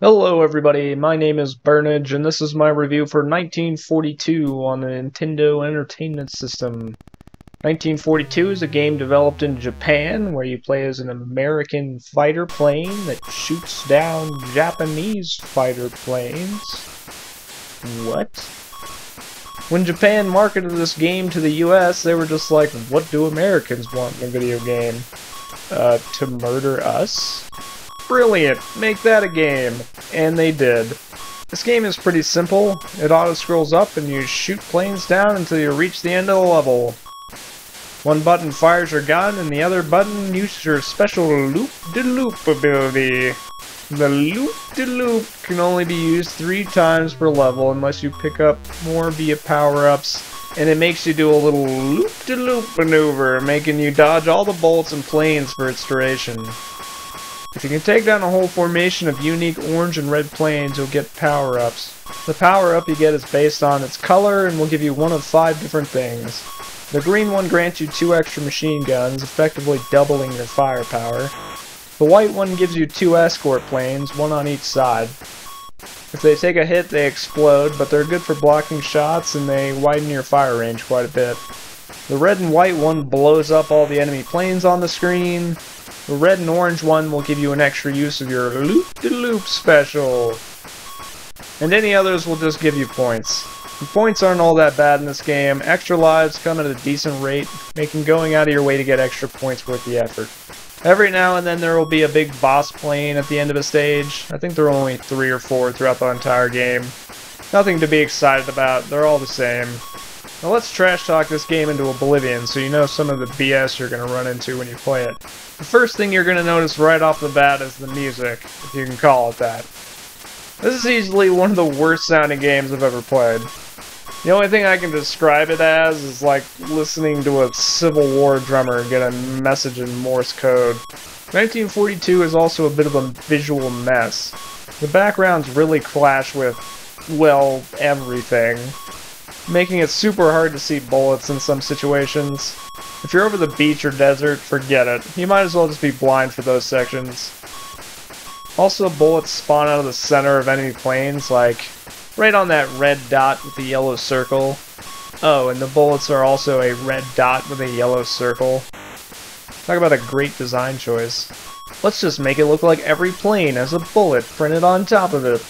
Hello everybody, my name is Burnage, and this is my review for 1942 on the Nintendo Entertainment System. 1942 is a game developed in Japan where you play as an American fighter plane that shoots down Japanese fighter planes. What? When Japan marketed this game to the US, they were just like, what do Americans want in a video game? To murder us? Brilliant! Make that a game! And they did. This game is pretty simple. It auto-scrolls up and you shoot planes down until you reach the end of the level. One button fires your gun and the other button uses your special loop-de-loop ability. The loop-de-loop can only be used 3 times per level unless you pick up more via power-ups, and it makes you do a little loop-de-loop maneuver, making you dodge all the bullets and planes for its duration. If you can take down a whole formation of unique orange and red planes, you'll get power-ups. The power-up you get is based on its color and will give you one of 5 different things. The green one grants you 2 extra machine guns, effectively doubling your firepower. The white one gives you 2 escort planes, 1 on each side. If they take a hit, they explode, but they're good for blocking shots and they widen your fire range quite a bit. The red and white one blows up all the enemy planes on the screen. The red and orange one will give you an extra use of your loop-de-loop special. And any others will just give you points. The points aren't all that bad in this game. Extra lives come at a decent rate, making going out of your way to get extra points worth the effort. Every now and then there will be a big boss plane at the end of a stage. I think there are only 3 or 4 throughout the entire game. Nothing to be excited about, they're all the same. Now let's trash talk this game into oblivion so you know some of the BS you're going to run into when you play it. The first thing you're going to notice right off the bat is the music, if you can call it that. This is easily one of the worst sounding games I've ever played. The only thing I can describe it as is like listening to a Civil War drummer get a message in Morse code. 1942 is also a bit of a visual mess. The backgrounds really clash with, well, everything, making it super hard to see bullets in some situations. If you're over the beach or desert, forget it. You might as well just be blind for those sections. Also, bullets spawn out of the center of enemy planes, like right on that red dot with the yellow circle. Oh, and the bullets are also a red dot with a yellow circle. Talk about a great design choice. Let's just make it look like every plane has a bullet printed on top of it.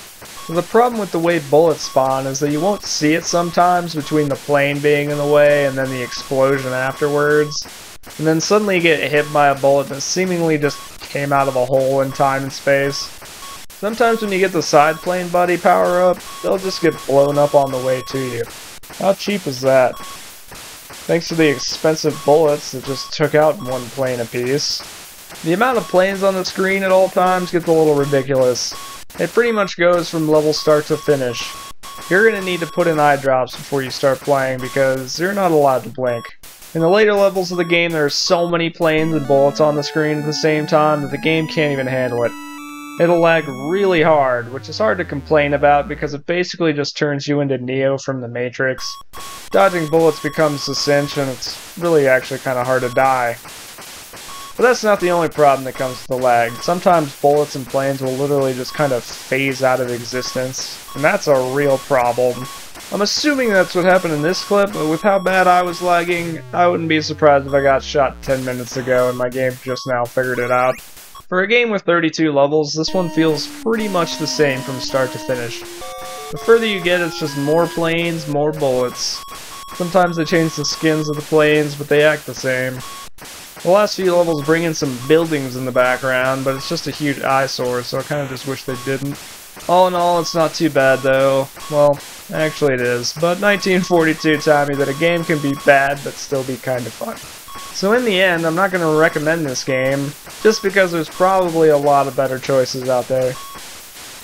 The problem with the way bullets spawn is that you won't see it sometimes between the plane being in the way and then the explosion afterwards. And then suddenly you get hit by a bullet that seemingly just came out of a hole in time and space. Sometimes when you get the side plane buddy power up, they'll just get blown up on the way to you. How cheap is that? Thanks to the expensive bullets that just took out 1 plane apiece. The amount of planes on the screen at all times gets a little ridiculous. It pretty much goes from level start to finish. You're going to need to put in eye drops before you start playing because you're not allowed to blink. In the later levels of the game there are so many planes and bullets on the screen at the same time that the game can't even handle it. It'll lag really hard, which is hard to complain about because it basically just turns you into Neo from the Matrix. Dodging bullets becomes a cinch and it's really actually kind of hard to die. But that's not the only problem that comes with the lag. Sometimes bullets and planes will literally just kind of phase out of existence, and that's a real problem. I'm assuming that's what happened in this clip, but with how bad I was lagging, I wouldn't be surprised if I got shot 10 minutes ago and my game just now figured it out. For a game with 32 levels, this one feels pretty much the same from start to finish. The further you get, it's just more planes, more bullets. Sometimes they change the skins of the planes, but they act the same. The last few levels bring in some buildings in the background, but it's just a huge eyesore, so I kind of just wish they didn't. All in all, it's not too bad though. Well, actually it is, but 1942 taught me that a game can be bad but still be kind of fun. So in the end, I'm not going to recommend this game, just because there's probably a lot of better choices out there.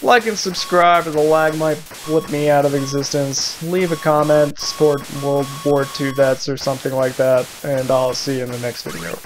Like and subscribe or the lag might flip me out of existence. Leave a comment, support World War II vets or something like that, and I'll see you in the next video.